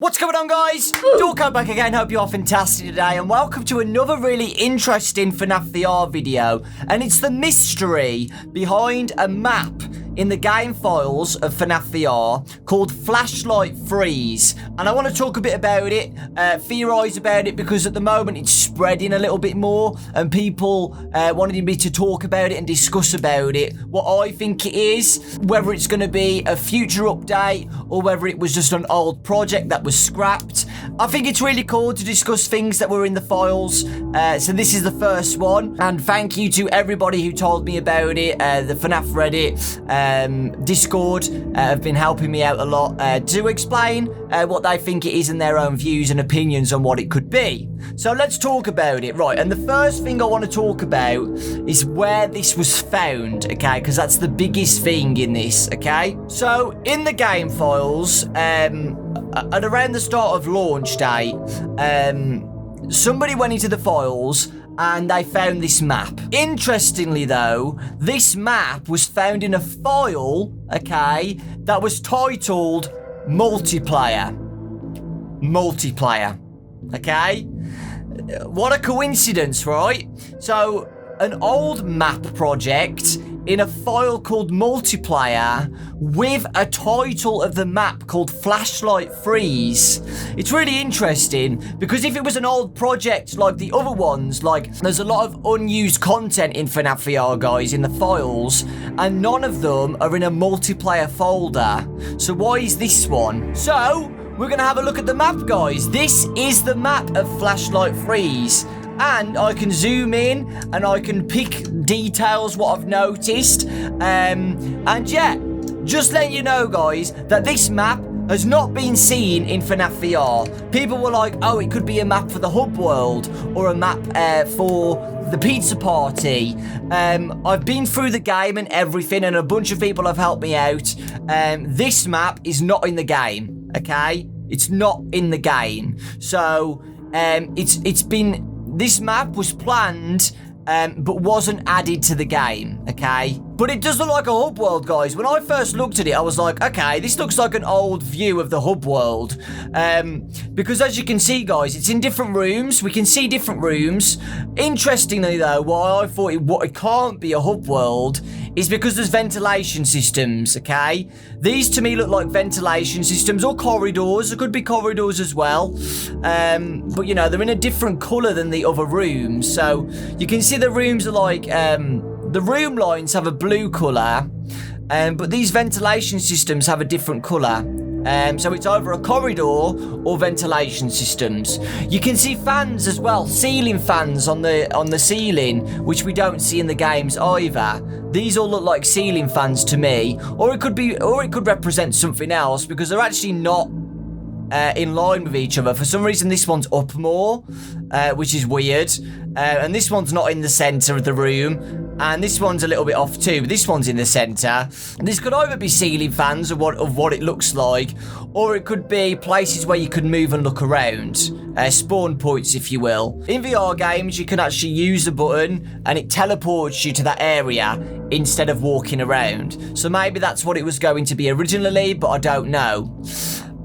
What's going on, guys? Dawko back again. Hope you are fantastic today, and welcome to another really interesting FNAF VR video. And it's the mystery behind a map in the game files of FNAF VR called Flashlight Freeze. And I want to talk a bit about it, theorise about it, because at the moment it's spreading a little bit more, and people wanted me to talk about it and discuss about it, what I think it is, whether it's going to be a future update or whether it was just an old project that was scrapped. I think it's really cool to discuss things that were in the files, so this is the first one, and thank you to everybody who told me about it. The FNAF Reddit, Discord have been helping me out a lot to explain what they think it is and their own views and opinions on what it could be. So let's talk about it, right? And the first thing I want to talk about is where this was found, okay? Because that's the biggest thing in this, okay? So in the game files, at around the start of launch date, somebody went into the files and they found this map. Interestingly though, this map was found in a file, okay, that was titled Multiplayer. Multiplayer, okay? What a coincidence, right? So, an old map project in a file called Multiplayer with a title of the map called Flashlight Freeze. It's really interesting because if it was an old project like the other ones, like there's a lot of unused content in FNAF VR, guys, in the files, and none of them are in a multiplayer folder. So why is this one? So we're gonna have a look at the map, guys. This is the map of Flashlight Freeze. And I can zoom in and I can pick details, what I've noticed. And yeah, just letting you know, guys, that this map has not been seen in FNAF VR. People were like, oh, it could be a map for the hub world or a map for the pizza party. I've been through the game and everything, and a bunch of people have helped me out. This map is not in the game, okay? It's not in the game. So it's been... This map was planned, but wasn't added to the game, okay? But it does look like a hub world, guys. When I first looked at it, I was like, okay, this looks like an old view of the hub world. Because as you can see, guys, it's in different rooms. We can see different rooms. Interestingly, though, why I thought it can't be a hub world is because there's ventilation systems, okay? These, to me, look like ventilation systems or corridors. There could be corridors as well. But, you know, they're in a different colour than the other rooms. So you can see the rooms are like... the room lines have a blue colour, but these ventilation systems have a different colour. So it's either a corridor or ventilation systems. You can see fans as well, ceiling fans on the ceiling, which we don't see in the games either. These all look like ceiling fans to me, or it could represent something else because they're actually not in line with each other. For some reason, this one's up more, which is weird, and this one's not in the centre of the room. And this one's a little bit off too, but this one's in the centre. This could either be ceiling fans of what it looks like, or it could be places where you could move and look around. Spawn points, if you will. In VR games, you can actually use a button and it teleports you to that area instead of walking around. So maybe that's what it was going to be originally, but I don't know.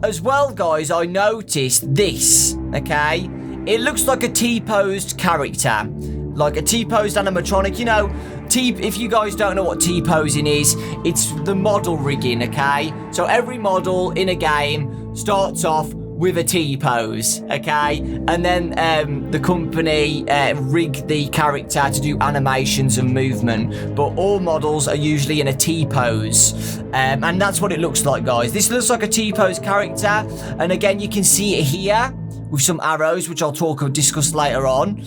As well, guys, I noticed this, okay? It looks like a T-posed character. Like a T-posed animatronic, you know, if you guys don't know what T-posing is, it's the model rigging, okay? So every model in a game starts off with a T-pose, okay? And then the company rig the character to do animations and movement, but all models are usually in a T-pose. And that's what it looks like, guys. This looks like a T-pose character, and again, you can see it here with some arrows, which I'll discuss later on.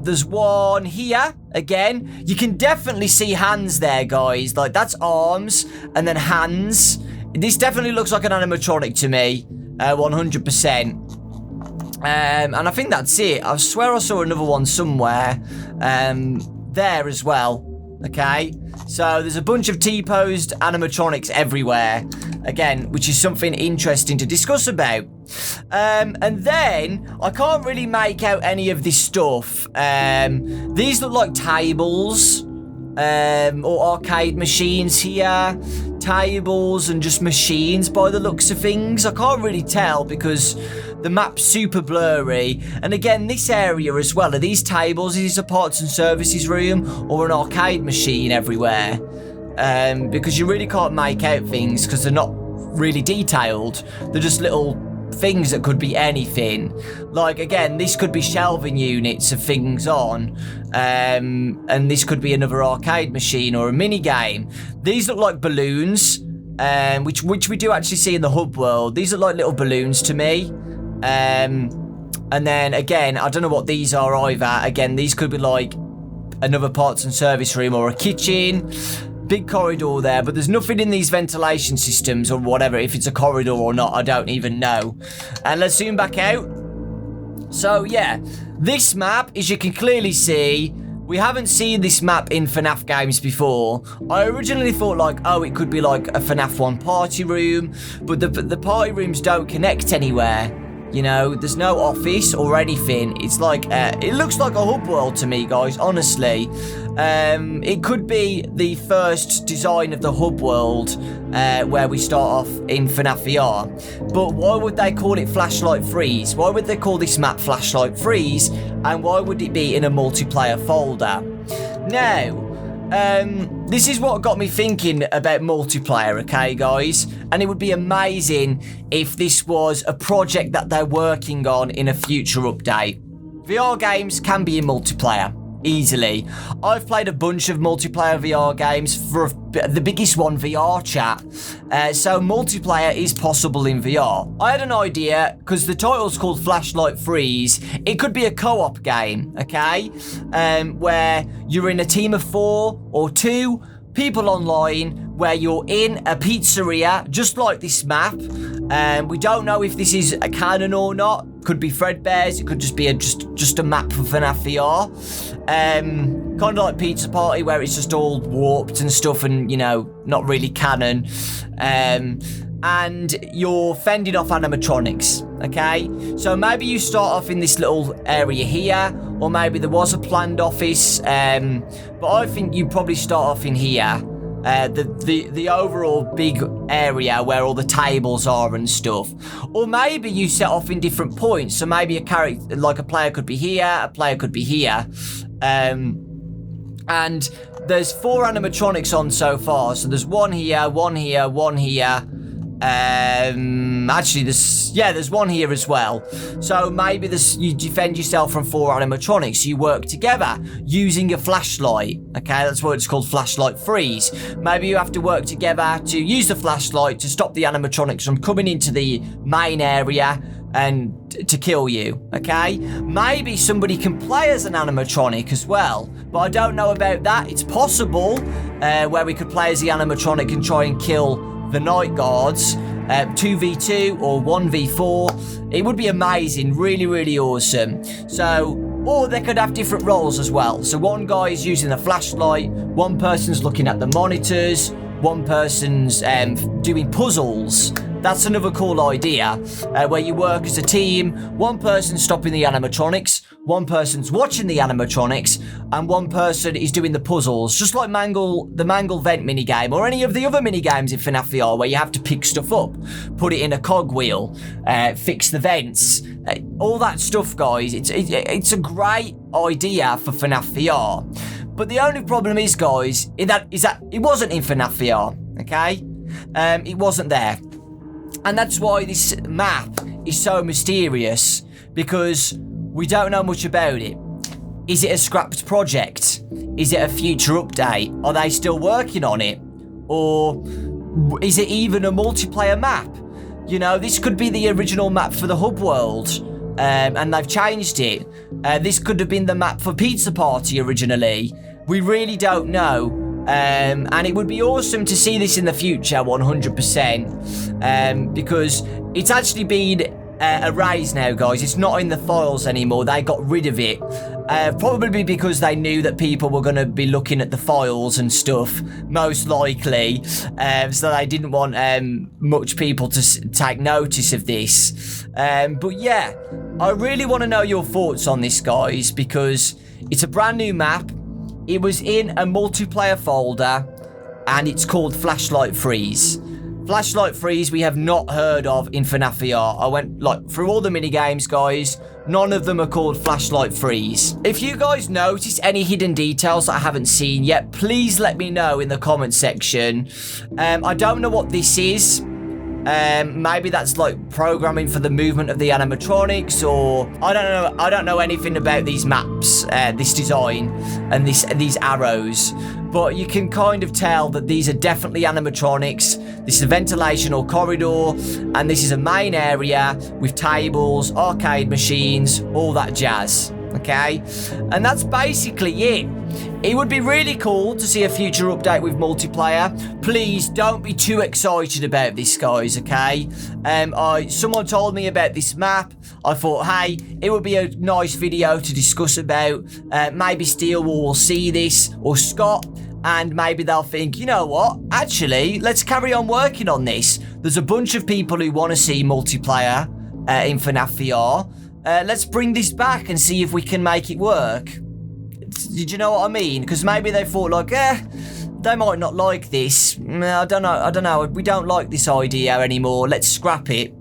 There's one here, again. You can definitely see hands there, guys. Like, that's arms and then hands. This definitely looks like an animatronic to me, 100%. And I think that's it. I swear I saw another one somewhere there as well, okay? So there's a bunch of T-posed animatronics everywhere, again, which is something interesting to discuss about. And then I can't really make out any of this stuff. These look like tables. or arcade machines here, tables and just machines by the looks of things. I can't really tell because the map's super blurry. And again, this area as well, are these tables? Is this a parts and services room or an arcade machine everywhere? Because you really can't make out things because they're not really detailed. They're just little things that could be anything. Like, again, this could be shelving units of things on, and this could be another arcade machine or a mini game. These look like balloons, which we do actually see in the hub world. These look like little balloons to me. And then again, I don't know what these are either. Again, these could be like another parts and service room or a kitchen. Big corridor there, but there's nothing in these ventilation systems or whatever. If it's a corridor or not, I don't even know. And let's zoom back out. So yeah, this map, as you can clearly see, we haven't seen this map in FNAF games before. I originally thought like, oh, it could be like a FNAF 1 party room, but the party rooms don't connect anywhere. You know, there's no office or anything. It's like, it looks like a hub world to me, guys, honestly. It could be the first design of the hub world where we start off in FNAF VR. But why would they call it Flashlight Freeze? Why would they call this map Flashlight Freeze? And why would it be in a multiplayer folder? Now, this is what got me thinking about multiplayer, okay, guys? And it would be amazing if this was a project that they're working on in a future update. VR games can be in multiplayer, easily. I've played a bunch of multiplayer VR games, for the biggest one, VR Chat. So multiplayer is possible in VR. I had an idea, because the title's called Flashlight Freeze. It could be a co-op game, okay? Where you're in a team of 4 or 2 people online, where you're in a pizzeria, just like this map. We don't know if this is a canon or not. Could be Fredbear's. It could just be just a map for FNAF VR. Kind of like Pizza Party, where it's just all warped and stuff, and you know, not really canon. And you're fending off animatronics. Okay, so maybe you start off in this little area here, or maybe there was a planned office. But I think you probably start off in here. The overall big area where all the tables are and stuff. Or maybe you set off in different points. So maybe a character, like a player could be here, a player could be here. And there's 4 animatronics on so far. So there's one here, one here, one here. Actually, there's one here as well. So maybe you defend yourself from 4 animatronics. You work together using a flashlight. Okay, that's what it's called, Flashlight Freeze. Maybe you have to work together to use the flashlight to stop the animatronics from coming into the main area and to kill you, okay? Maybe somebody can play as an animatronic as well, but I don't know about that. It's possible where we could play as the animatronic and try and kill the night guards, 2v2 or 1v4. It would be amazing, really, really awesome. So, or they could have different roles as well. So one guy is using the flashlight, one person's looking at the monitors, one person's doing puzzles. That's another cool idea, where you work as a team. One person's stopping the animatronics, one person's watching the animatronics, and one person is doing the puzzles. Just like the Mangle Vent minigame, or any of the other minigames in FNAF VR, where you have to pick stuff up, put it in a cogwheel, fix the vents, all that stuff, guys. It's a great idea for FNAF VR. But the only problem is, guys, is that it wasn't in FNAF VR, okay? It wasn't there. And that's why this map is so mysterious, because we don't know much about it. Is it a scrapped project? Is it a future update? Are they still working on it? Or is it even a multiplayer map? You know, this could be the original map for the hub world, and they've changed it. This could have been the map for Pizza Party originally. We really don't know. And it would be awesome to see this in the future, 100%, because it's actually been erased now, guys. It's not in the files anymore. They got rid of it, probably because they knew that people were going to be looking at the files and stuff, most likely, so they didn't want much people to take notice of this. But yeah, I really want to know your thoughts on this, guys, because it's a brand new map. it was in a multiplayer folder, and it's called Flashlight Freeze. Flashlight Freeze we have not heard of in FNAF VR. I went through all the minigames, guys. None of them are called Flashlight Freeze. If you guys notice any hidden details that I haven't seen yet, please let me know in the comment section. I don't know what this is. Maybe that's like programming for the movement of the animatronics, or I don't know. I don't know anything about these maps, this design, and these arrows. But you can kind of tell that these are definitely animatronics. This is a ventilation or corridor, and this is a main area with tables, arcade machines, all that jazz. Okay, and that's basically it. It would be really cool to see a future update with multiplayer. Please don't be too excited about this, guys, okay? Someone told me about this map. I thought, hey, it would be a nice video to discuss about. Maybe Steel will see this, or Scott, and maybe they'll think, you know what? Actually, let's carry on working on this. There's a bunch of people who want to see multiplayer in FNAF VR. Let's bring this back and see if we can make it work. Did you know what I mean? Because maybe they thought like, they might not like this. I don't know. We don't like this idea anymore. Let's scrap it.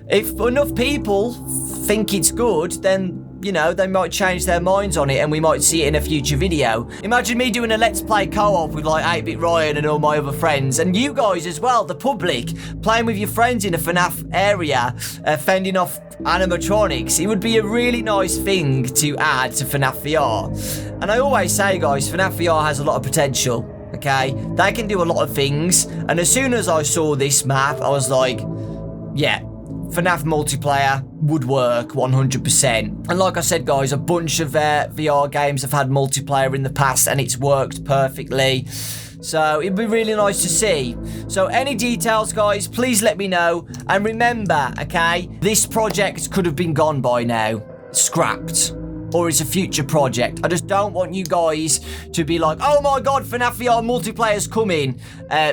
If enough people think it's good, then, you know, they might change their minds on it and we might see it in a future video. Imagine me doing a Let's Play co-op with like 8-Bit Ryan and all my other friends, and you guys as well, the public, playing with your friends in a FNAF area, fending off animatronics. It would be a really nice thing to add to FNAF VR. And I always say, guys, FNAF VR has a lot of potential, okay? They can do a lot of things, and as soon as I saw this map, I was like, yeah, FNAF multiplayer would work 100%. And like I said, guys, a bunch of VR games have had multiplayer in the past and it's worked perfectly. So it'd be really nice to see. So any details, guys, please let me know. And remember, okay, this project could have been gone by now. Scrapped. Or it's a future project. I just don't want you guys to be like, oh my god, FNAF VR multiplayer's coming,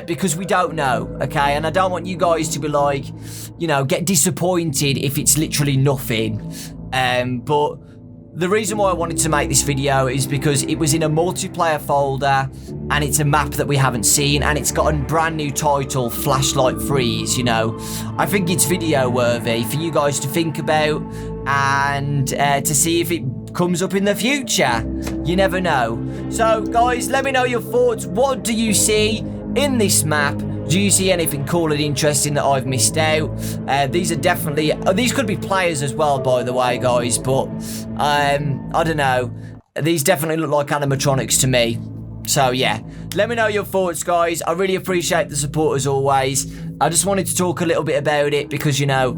because we don't know, okay? And I don't want you guys to be like, you know, get disappointed if it's literally nothing. But the reason why I wanted to make this video is because it was in a multiplayer folder, and it's a map that we haven't seen, and it's got a brand new title, Flashlight Freeze, you know. I think it's video worthy for you guys to think about, and to see if it comes up in the future. You never know. So guys, let me know your thoughts. What do you see in this map? Do you see anything cool and interesting that I've missed out? These are definitely, these could be players as well, by the way, guys, but I don't know. These definitely look like animatronics to me. So yeah, let me know your thoughts, guys. I really appreciate the support as always. I just wanted to talk a little bit about it because, you know,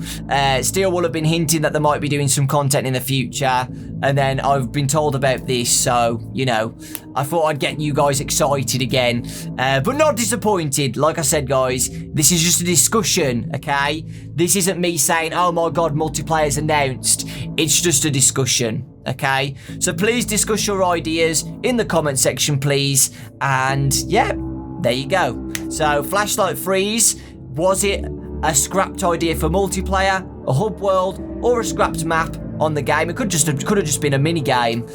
Steel will have been hinting that they might be doing some content in the future, and then I've been told about this, so, you know, I thought I'd get you guys excited again, but not disappointed. Like I said, guys, this is just a discussion, okay? This isn't me saying, oh my god, multiplayer's announced. It's just a discussion. Okay, so please discuss your ideas in the comment section, please. And yeah, there you go. So Flashlight Freeze, was it a scrapped idea for multiplayer, a hub world, or a scrapped map on the game? It could have just been a mini game.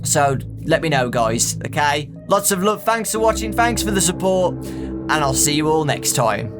So let me know, guys. Okay, lots of love. Thanks for watching. Thanks for the support, and I'll see you all next time.